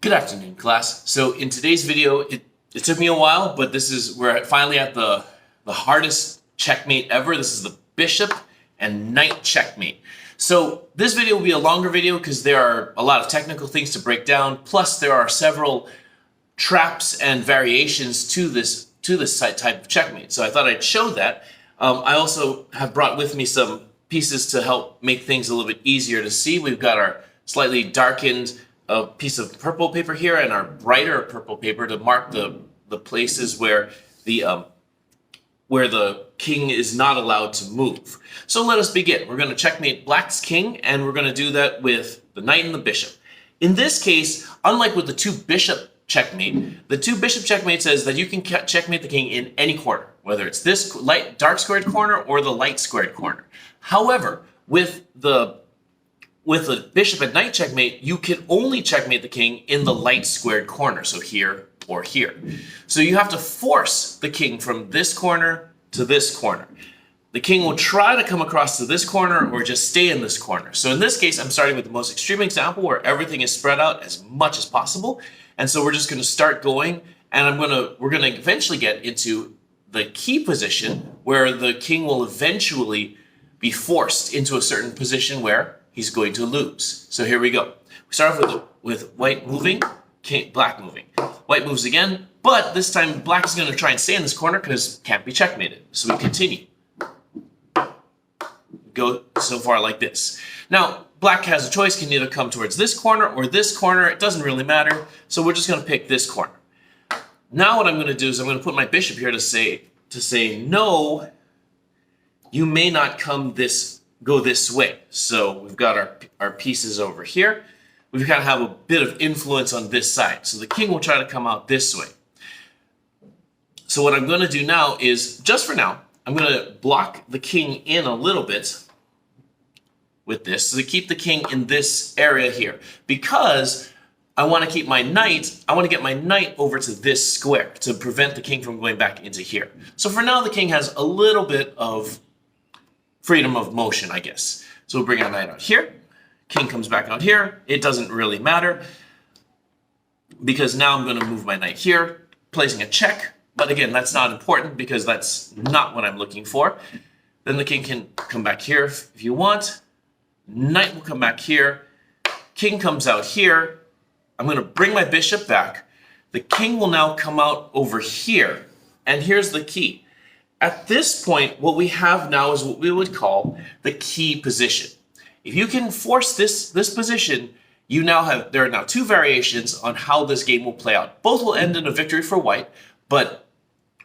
Good afternoon, class. So in today's video, it took me a while, but we're finally at the hardest checkmate ever. This is the bishop and knight checkmate. So this video will be a longer video because there are a lot of technical things to break down. Plus there are several traps and variations to this type of checkmate. So I thought I'd show that. I also have brought with me some pieces to help make things a little bit easier to see. We've got our slightly darkened piece of purple paper here and our brighter purple paper to mark the places where the king is not allowed to move. So let us begin. We're going to checkmate black's king, and we're going to do that with the knight and the bishop. In this case, unlike with the two bishop checkmate, the two bishop checkmate says that you can checkmate the king in any corner, whether it's this dark squared corner or the light squared corner. However, with the bishop and knight checkmate, you can only checkmate the king in the light squared corner, so here or here. So you have to force the king from this corner to this corner. The king will try to come across to this corner or just stay in this corner. So in this case, I'm starting with the most extreme example where everything is spread out as much as possible. And so we're just going to start going, and we're going to eventually get into the key position where the king will eventually be forced into a certain position where he's going to lose. So here we go. We start off with white moving, black moving. White moves again, but this time black is going to try and stay in this corner because it can't be checkmated. So we continue. Go so far like this. Now, black has a choice, can either come towards this corner or this corner. It doesn't really matter. So we're just going to pick this corner. Now what I'm going to do is I'm going to put my bishop here to say no, you may not go this way. So we've got our pieces over here. We've got to have a bit of influence on this side. So the king will try to come out this way. So what I'm going to do now is, just for now, I'm going to block the king in a little bit with this, so to keep the king in this area here. Because I want to keep my knight, I want to get my knight over to this square to prevent the king from going back into here. So for now, the king has a little bit of freedom of motion, I guess. So we'll bring our knight out here. King comes back out here. It doesn't really matter because now I'm going to move my knight here, placing a check. But again, that's not important because that's not what I'm looking for. Then the king can come back here if you want. Knight will come back here. King comes out here. I'm going to bring my bishop back. The king will now come out over here. And here's the key. At this point, what we have now is what we would call the key position. If you can force this position, there are now two variations on how this game will play out. Both will end in a victory for white, but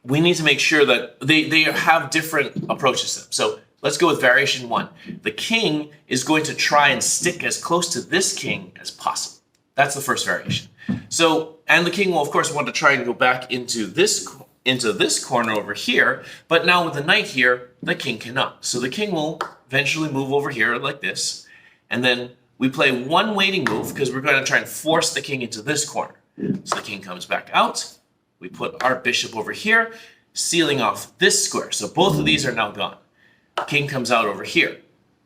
we need to make sure that they have different approaches to them. So let's go with variation one. The king is going to try and stick as close to this king as possible. That's the first variation. So, and the king will of course want to try and go back into this corner over here, but now with the knight here, the king cannot. So the king will eventually move over here like this, and then we play one waiting move because we're going to try and force the king into this corner. So the king comes back out. We put our bishop over here, sealing off this square. So both of these are now gone. King comes out over here.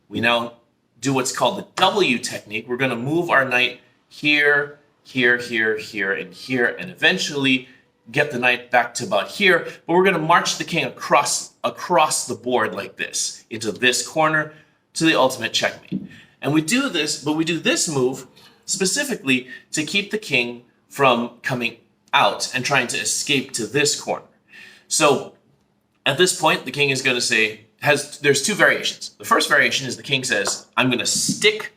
We now do what's called the W technique. We're going to move our knight here, here, here, here, and here, and eventually get the knight back to about here, but we're going to march the king across the board like this, into this corner, to the ultimate checkmate. And we do this, but we do this move specifically to keep the king from coming out and trying to escape to this corner. So at this point, the king is going to say, there's two variations. The first variation is the king says, I'm going to stick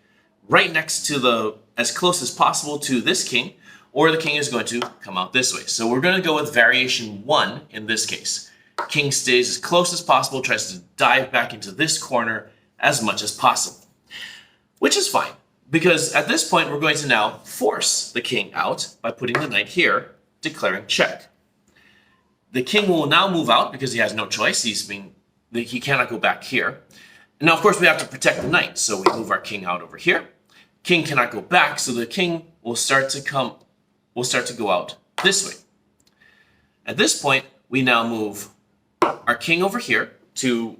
right next to as close as possible to this king, or the king is going to come out this way. So we're going to go with variation one in this case. King stays as close as possible, tries to dive back into this corner as much as possible, which is fine because at this point we're going to now force the king out by putting the knight here, declaring check. The king will now move out because he has no choice. He cannot go back here. And now of course we have to protect the knight, so we move our king out over here. King cannot go back, so the king will start to go out this way. At this point, we now move our king over here to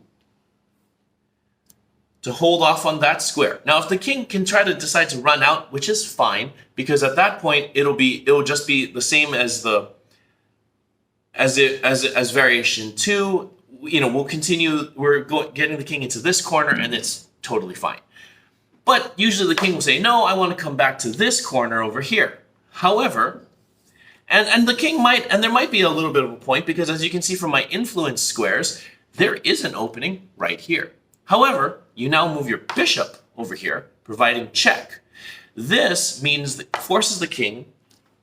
to hold off on that square. Now, if the king can try to decide to run out, which is fine, because at that point it will just be the same as variation 2. We'll continue. Getting the king into this corner, and it's totally fine. But usually the king will say, no, I want to come back to this corner over here. However, and the king might, and there might be a little bit of a point, because as you can see from my influence squares, there is an opening right here. However, you now move your bishop over here, providing check. This means that forces the king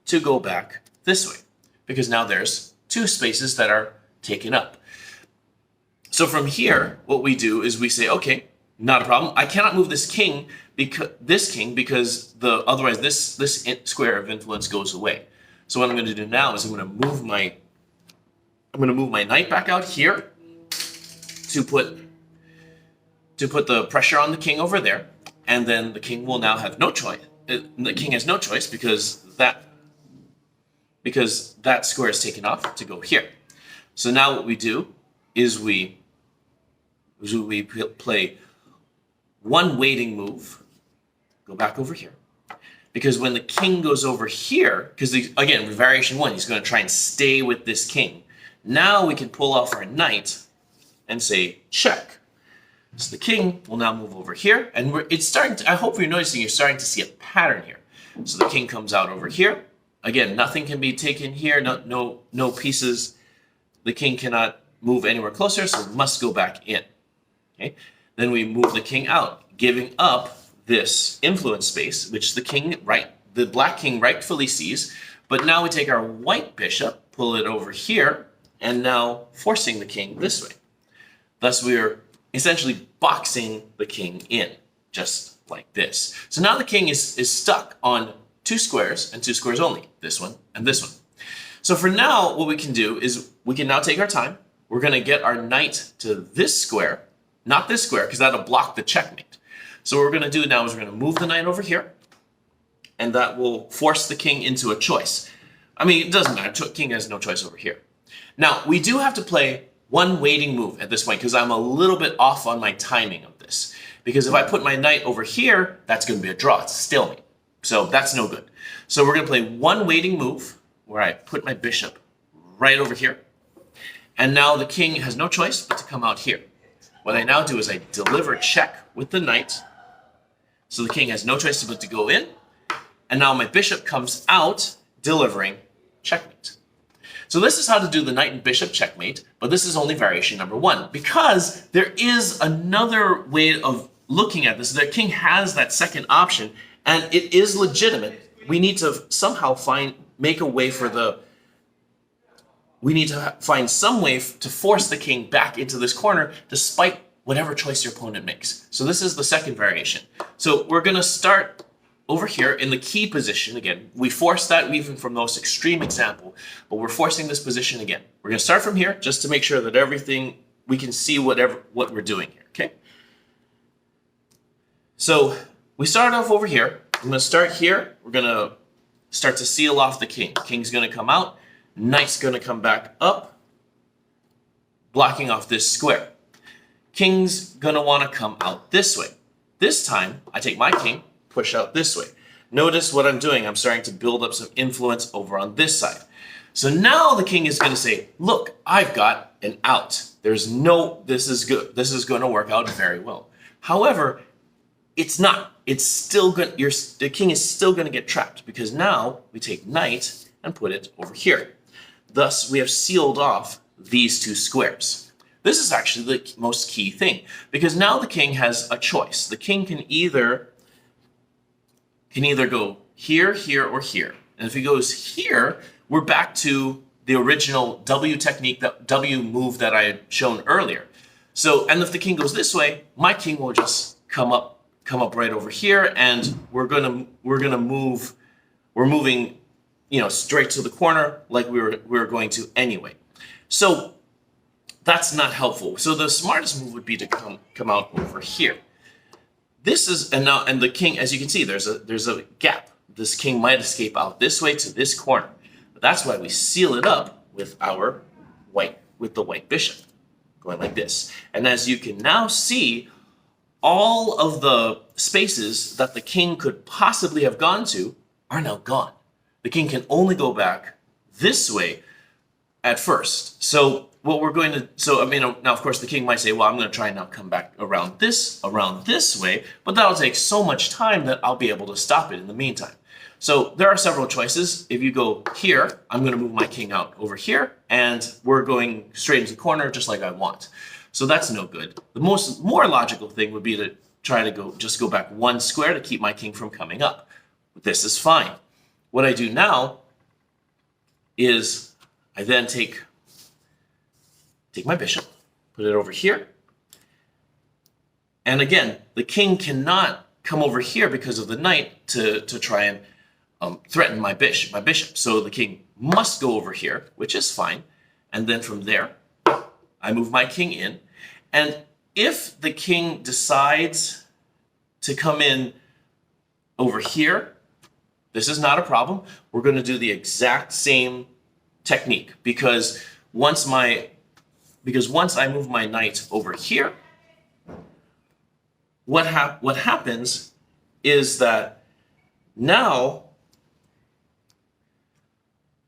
to go back this way, because now there's 2 spaces that are taken up. So from here, what we do is we say, okay, not a problem. I cannot move this king because otherwise this square of influence goes away. So what I'm going to do now is I'm going to move my knight back out here to put the pressure on the king over there, and then the king will now have no choice. The king has no choice because that square is taken off to go here. So now what we do is we play one waiting move, go back over here. Because when the king goes over here, because again, with variation 1, he's going to try and stay with this king. Now we can pull off our knight and say check. So the king will now move over here, and I hope you're noticing you're starting to see a pattern here. So the king comes out over here. Again, nothing can be taken here, no pieces. The king cannot move anywhere closer, so it must go back in. Okay? Then we move the king out, giving up this influence space, which the black king rightfully sees. But now we take our white bishop, pull it over here, and now forcing the king this way. Thus, we are essentially boxing the king in, just like this. So now the king is stuck on 2 squares, and 2 squares only, this one and this one. So for now, what we can do is we can now take our time. We're going to get our knight to this square, not this square, because that'll block the checkmate. So what we're going to do now is we're going to move the knight over here, and that will force the king into a choice. I mean, it doesn't matter. King has no choice over here. Now, we do have to play one waiting move at this point, because I'm a little bit off on my timing of this. Because if I put my knight over here, that's going to be a draw. It's a stalemate. So that's no good. So we're going to play one waiting move, where I put my bishop right over here. And now the king has no choice but to come out here. What I now do is I deliver check with the knight. So the king has no choice but to go in. And now my bishop comes out, delivering checkmate. So this is how to do the knight and bishop checkmate, but this is only variation number 1, because there is another way of looking at this. The king has that second option, and it is legitimate. We need to somehow find some way to force the king back into this corner, despite whatever choice your opponent makes. So this is the second variation. So we're going to start over here in the key position again. We force that even from the most extreme example, but we're forcing this position again. We're going to start from here just to make sure that we can see what we're doing here, okay? So we start off over here. I'm going to start here. We're going to start to seal off the king. King's going to come out. Knight's going to come back up, blocking off this square. King's going to want to come out this way. This time, I take my king, push out this way. Notice what I'm doing. I'm starting to build up some influence over on this side. So now the king is going to say, look, I've got an out. This is good. This is going to work out very well. However, it's not. It's still good. The king is still going to get trapped, because now we take knight and put it over here. Thus, we have sealed off these 2 squares. This is actually the most key thing, because now the king has a choice. The king can either go here, here, or here. And if he goes here, we're back to the original W technique, that W move that I had shown earlier. So, and if the king goes this way, my king will just come up right over here, and we're moving, straight to the corner like we were going to anyway. So that's not helpful. So the smartest move would be to come out over here. This is, and the king, as you can see, there's a gap. This king might escape out this way to this corner. But that's why we seal it up with the white bishop, going like this. And as you can now see, all of the spaces that the king could possibly have gone to are now gone. The king can only go back this way at first. So what we're going to, so I mean, now of course the king might say, well, I'm going to try and now come back around this way, but that'll take so much time that I'll be able to stop it in the meantime. So there are several choices. If you go here, I'm going to move my king out over here, and we're going straight into the corner just like I want. So that's no good. The more logical thing would be to try to just go back one square to keep my king from coming up. But this is fine. What I do now is I then take my bishop, put it over here. And again, the king cannot come over here because of the knight to try and threaten my bishop. So the king must go over here, which is fine. And then from there, I move my king in. And if the king decides to come in over here, this is not a problem. We're going to do the exact same technique because once I move my knight over here, what happens is that now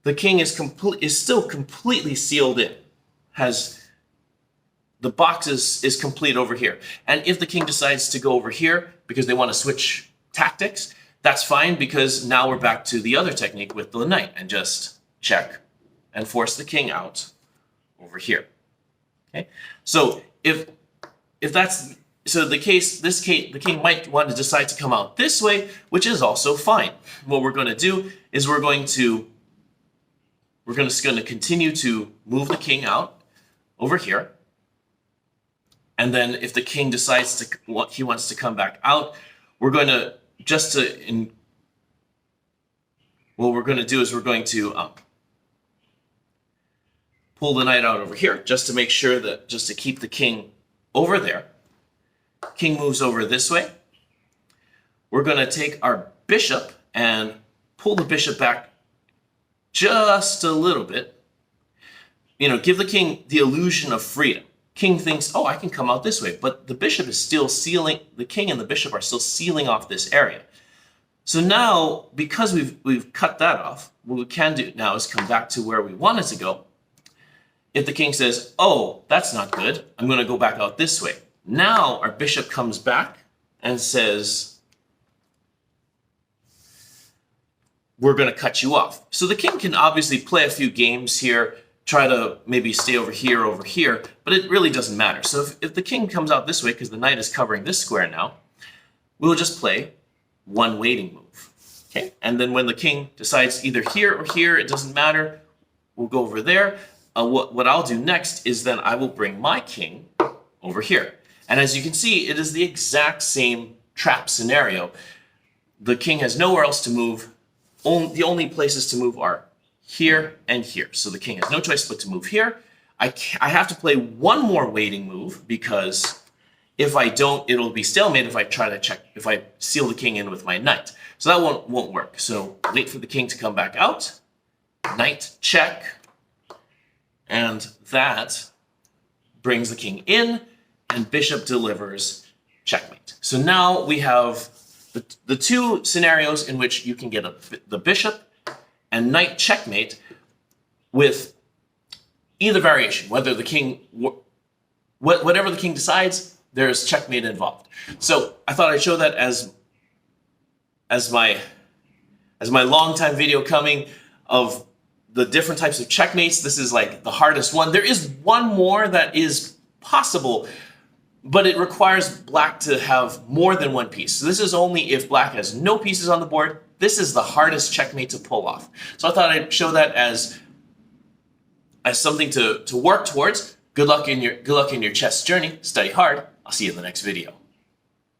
the king is still completely sealed in. The box is complete over here. And if the king decides to go over here because they want to switch tactics, that's fine because now we're back to the other technique with the knight and just check and force the king out over here. Okay? So if that's the case, the king might want to decide to come out this way, which is also fine. What we're going to do is we're going to continue to move the king out over here. And then if the king decides he wants to come back out, what we're going to do is we're going to pull the knight out over here just to make sure that, just to keep the king over there. King moves over this way. We're going to take our bishop and pull the bishop back just a little bit. Give the king the illusion of freedom. King thinks, oh, I can come out this way, but the bishop is still sealing, the king and the bishop are still sealing off this area. So now, because we've cut that off, what we can do now is come back to where we wanted to go. If the king says, oh, that's not good, I'm going to go back out this way. Now our bishop comes back and says, we're going to cut you off. So the king can obviously play a few games here, try to maybe stay over here, but it really doesn't matter. So if the king comes out this way, because the knight is covering this square now, we'll just play one waiting move. Okay, and then when the king decides either here or here, it doesn't matter, we'll go over there. What I'll do next is then I will bring my king over here. And as you can see, it is the exact same trap scenario. The king has nowhere else to move. The only places to move are here and here. So the king has no choice but to move here. I have to play one more waiting move because if I don't, it'll be stalemate if I seal the king in with my knight. So that won't work. So wait for the king to come back out. Knight check. And that brings the king in, and bishop delivers checkmate. So now we have the two scenarios in which you can get the bishop and knight checkmate with either variation, whether the king, whatever the king decides, there's checkmate involved. So I thought I'd show that as my long time video coming of the different types of checkmates. This is like the hardest one. There is one more that is possible, but it requires black to have more than one piece. So this is only if black has no pieces on the board. This is the hardest checkmate to pull off. So I thought I'd show that as something to work towards. Good luck in your chess journey. Study hard. I'll see you in the next video.